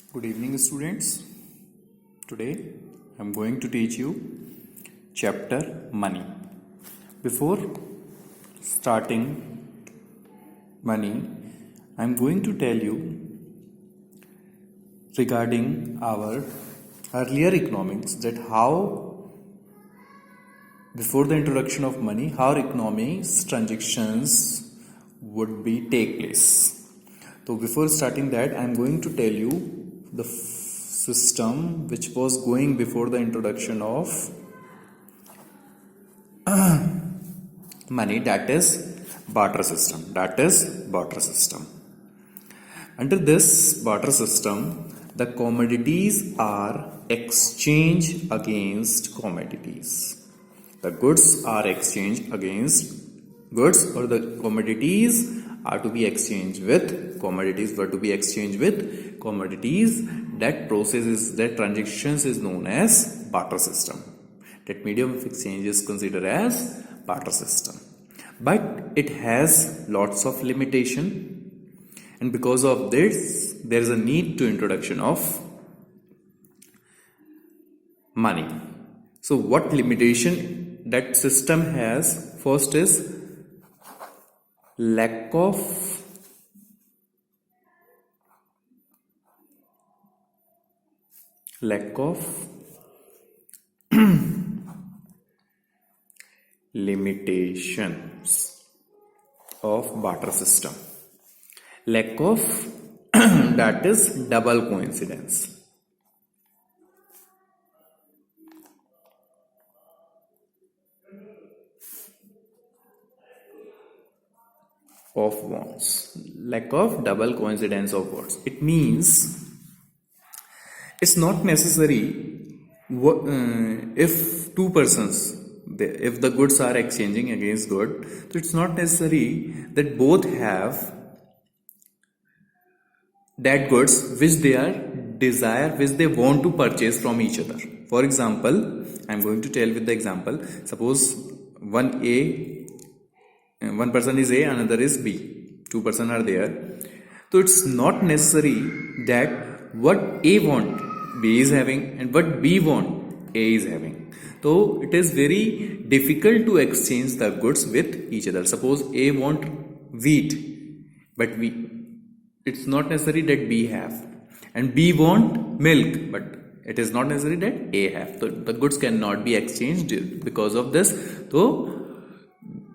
Good evening, students. Today I am going to teach you chapter money. Before starting money, I am going to tell you regarding our earlier economics that how before the introduction of money, how economics transactions would be take place. So before starting that, I am going to tell you the system which was going before the introduction of money, that is barter system. Under this barter system, the commodities are exchanged against commodities. The goods are exchanged against goods, or the commodities are to be exchanged with commodities. Were to be exchanged with commodities. That transactions is known as barter system. That medium of exchange is considered as barter system. But it has lots of limitation, and because of this, there is a need to introduction of money. So, what limitation that system has? First is lack of limitations of barter system. Lack of that is double coincidence of wants. Lack of double coincidence of words. It means it's not necessary if two persons, if the goods are exchanging against good, so it's not necessary that both have that goods which they are desire, which they want to purchase from each other. For example, I am going to tell with the example. Suppose one person is A, another is B. Two persons are there. So it's not necessary that what A want B is having and what B want A is having. So it is very difficult to exchange the goods with each other. Suppose A want wheat, but it's not necessary that B have, and B want milk, but it is not necessary that A have. So the goods cannot be exchanged because of this. So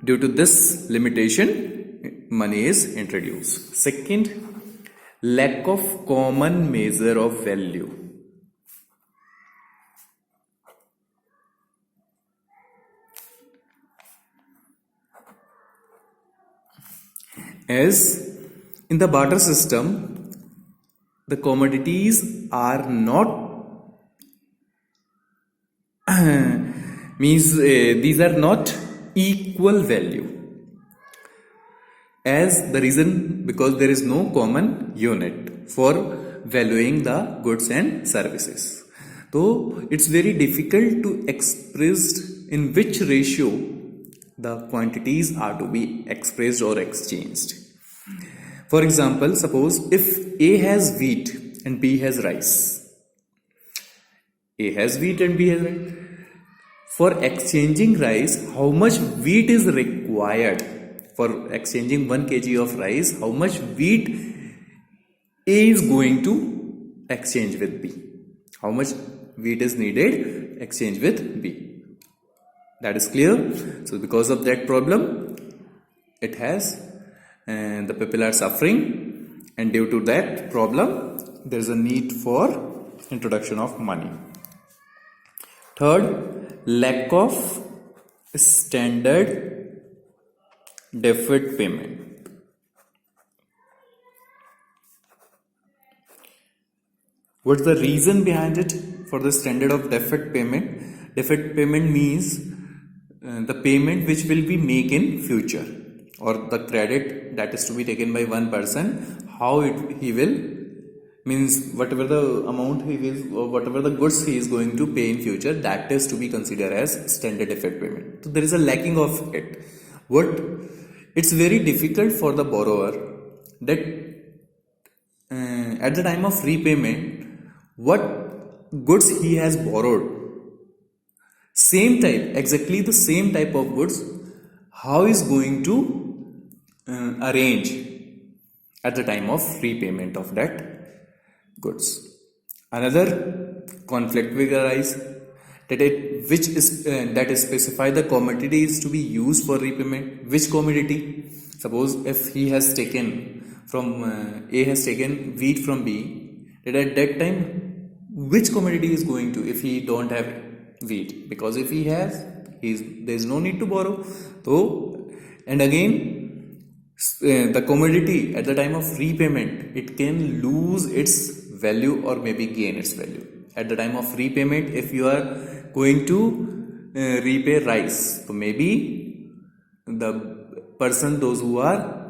due to this limitation, money is introduced. Second, lack of common measure of value. As in the barter system, the commodities are not these are not equal value. As the reason, because there is no common unit for valuing the goods and services. So it's very difficult to express in which ratio the quantities are to be expressed or exchanged. For example, suppose if A has wheat and B has rice. A has wheat and B has rice. For exchanging rice, how much wheat is required? For exchanging 1 kg of rice, how much wheat A is going to exchange with B? How much wheat is needed exchange with B? That is clear. So because of that problem, it has the people are suffering, and due to that problem, there is a need for introduction of money. Third, lack of standard deferred payment. What's the reason behind it for the standard of deferred payment? Deferred payment means the payment which will be made in future, or the credit that is to be taken by one person, how he will, means whatever the amount he will, or whatever the goods he is going to pay in future, that is to be considered as standard deferred payment. So there is a lacking of it. It's very difficult for the borrower that at the time of repayment, what goods he has borrowed, same type, exactly the same type of goods, how is going to arrange at the time of repayment of that goods. Another conflict will arise that that is specify the commodity is to be used for repayment. Which commodity? Suppose if he has taken from A has taken wheat from B, that at that time which commodity is going to, if he don't have wheat, because if he has, there is no need to borrow. So and again the commodity at the time of repayment, it can lose its value or maybe gain its value. At the time of repayment, if you are going to repay rice, so maybe the person, those who are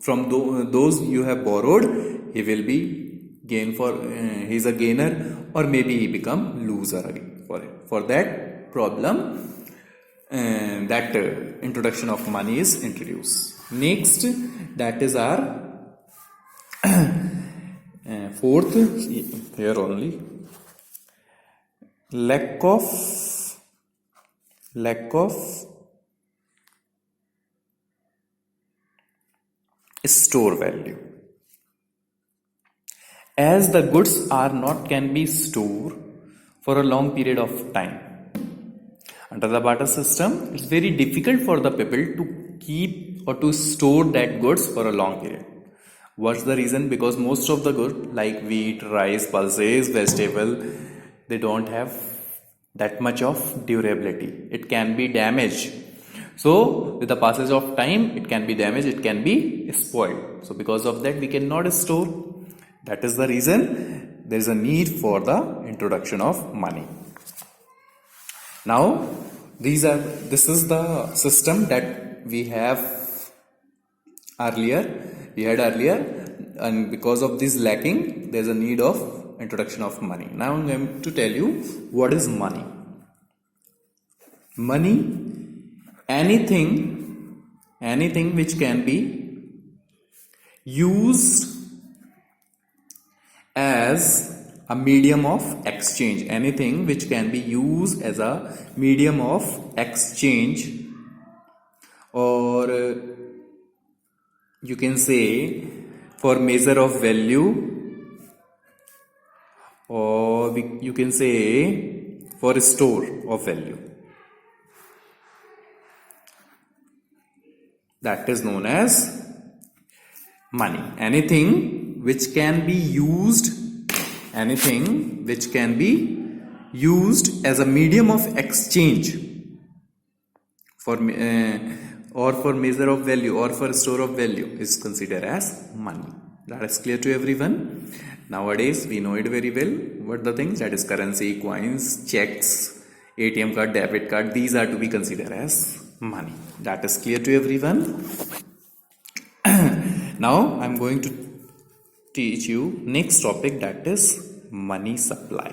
from those you have borrowed, he will be gain for he is a gainer, or maybe he become loser again for that problem. That introduction of money is introduced. Next, that is our fourth, here only, lack of store value. As the goods are not can be stored for a long period of time. Under the barter system, it's very difficult for the people to keep or to store that goods for a long period. What's the reason? Because most of the goods like wheat, rice, pulses, vegetable, they don't have that much of durability. It can be damaged. So with the passage of time, it can be damaged, it can be spoiled. So because of that, we cannot store. That is the reason there is a need for the introduction of money. Now, this is the system that we had earlier, and because of this lacking, there is a need of introduction of money. Now I'm going to tell you what is money. Money, anything which can be used as a medium of exchange, anything which can be used as a medium of exchange, or you can say for measure of value, or you can say for store of value. That is known as money. Anything which can be used as a medium of exchange for or for measure of value or for store of value is considered as money. That is clear to everyone. Nowadays we know it very well. What the things, that is currency, coins, checks, ATM card, debit card, these are to be considered as money. That is clear to everyone. Now I'm going to teach you next topic, that is money supply.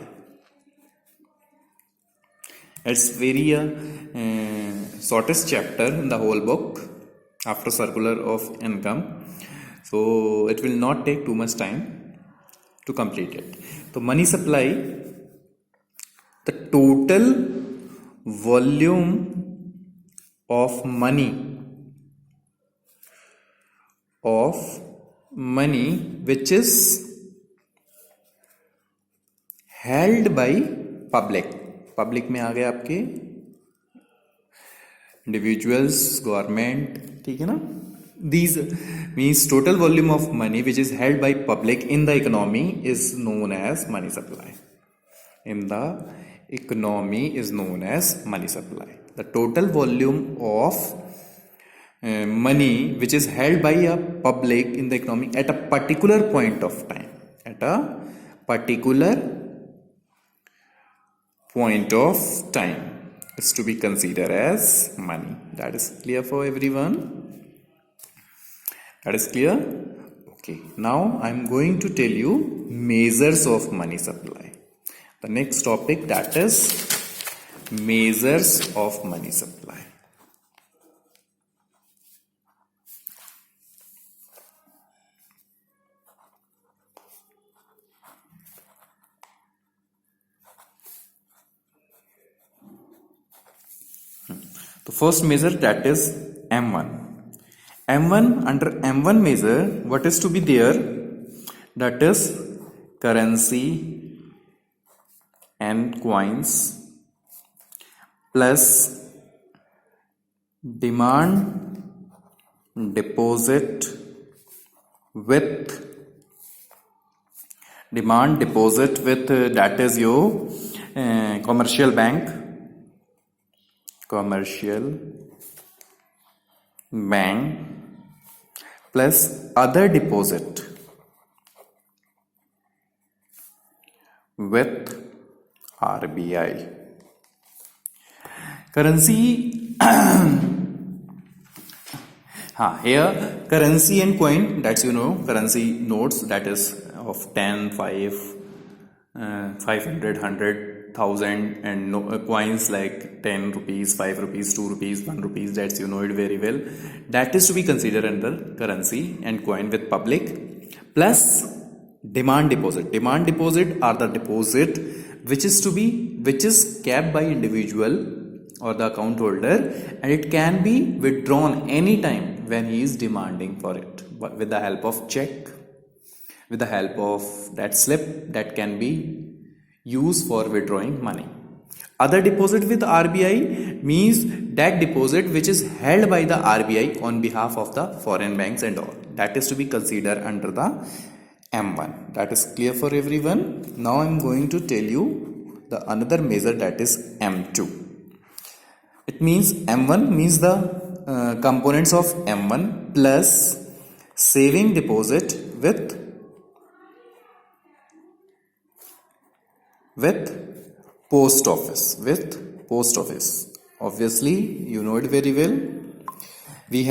It's very shortest chapter in the whole book after circular of income, so it will not take too much time to complete it. So money supply, the total volume of money which is held by public में आ गए आपके individuals, government, ठीक है ना. These means total volume of money which is held by public in the economy is known as money supply. In the economy is known as money supply. The total volume of money which is held by a public in the economy at a particular point of time, is to be considered as money. That is clear for everyone? That is clear? Okay. Now I am going to tell you measures of money supply. The next topic, that is measures of money supply. The first measure, that is M1. M1, under M1 measure, what is to be there? That is currency and coins plus demand deposit with that is your commercial bank plus other deposit with RBI. Currency here currency and coin, that's currency notes, that is of 10, 5, 500, 100, 1000, and coins like 10 rupees, 5 rupees, 2 rupees, 1 rupees, that's it very well. That is to be considered under currency and coin with public, plus demand deposit. Demand deposit are the deposit which is kept by individual or the account holder, and it can be withdrawn anytime when he is demanding for it, but with the help of check, with the help of that slip that can be used for withdrawing money. Other deposit with RBI means that deposit which is held by the RBI on behalf of the foreign banks and all. That is to be considered under the M1. That is clear for everyone. Now I am going to tell you the another measure, that is M2. It means M1 means the components of M1 plus saving deposit with post office. Obviously you know it very well. We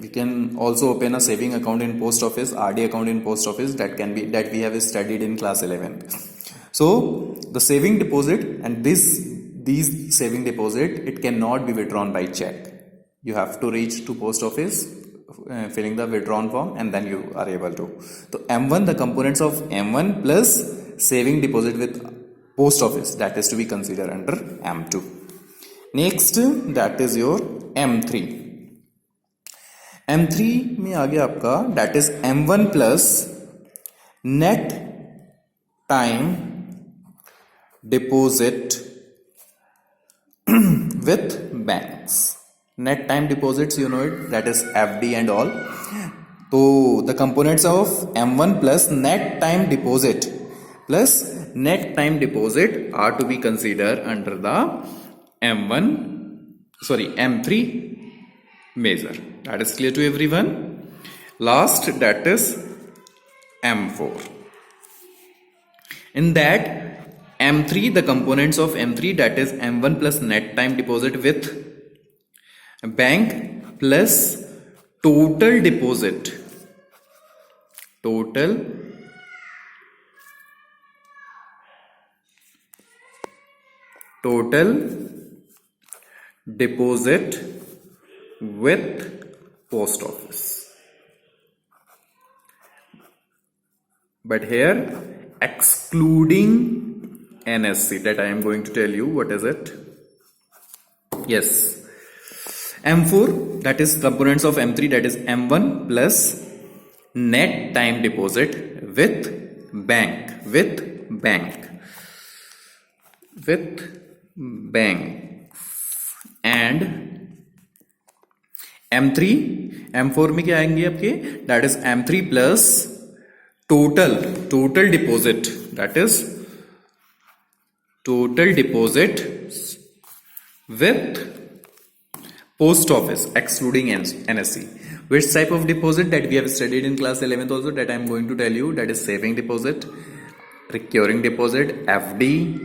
can also open a saving account in post office, RD account in post office, that we have studied in class 11. So the saving deposit and these saving deposit, it cannot be withdrawn by check. You have to reach to post office, filling the withdrawn form, and then you are able to. So M1, the components of M1 plus saving deposit with post office, that is to be considered under M2. Next, that is your M3. M3 में आ गया आपका, that is M1 plus net time deposit with banks. Net time deposits, you know it, that is FD and all. So the components of M1 plus net time deposit are to be considered under the M3 measure. That is clear to everyone. Last, that is M4. In that M3, the components of M3, that is M1 plus net time deposit with bank plus total deposit with post office. But here excluding NSC, that I am going to tell you what is it. Yes, M4, that is components of M3, that is M1 plus net time deposit with bank and M4 में क्या आएंगे आपके, that is M3 plus total deposit, that is total deposit with post office excluding NSC. Which type of deposit? That we have studied in class 11th also, that I am going to tell you, that is saving deposit, recurring deposit, FD.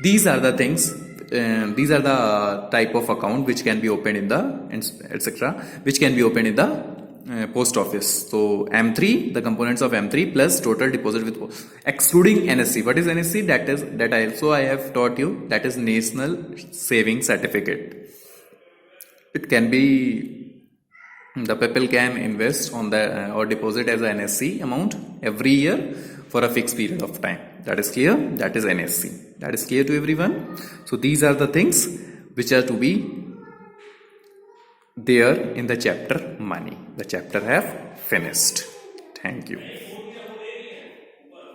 These are the things, these are the type of account which can be opened in the etc. which can be opened in the post office. So M3, the components of M3 plus total deposit with excluding NSC. What is NSC? That I have taught you, that is National Saving Certificate. It can be, the people can invest on the or deposit as an NSC amount every year for a fixed period of time. That is clear. That is NSC. That is clear to everyone. So these are the things which are to be there in the chapter money. The chapter have finished. Thank you.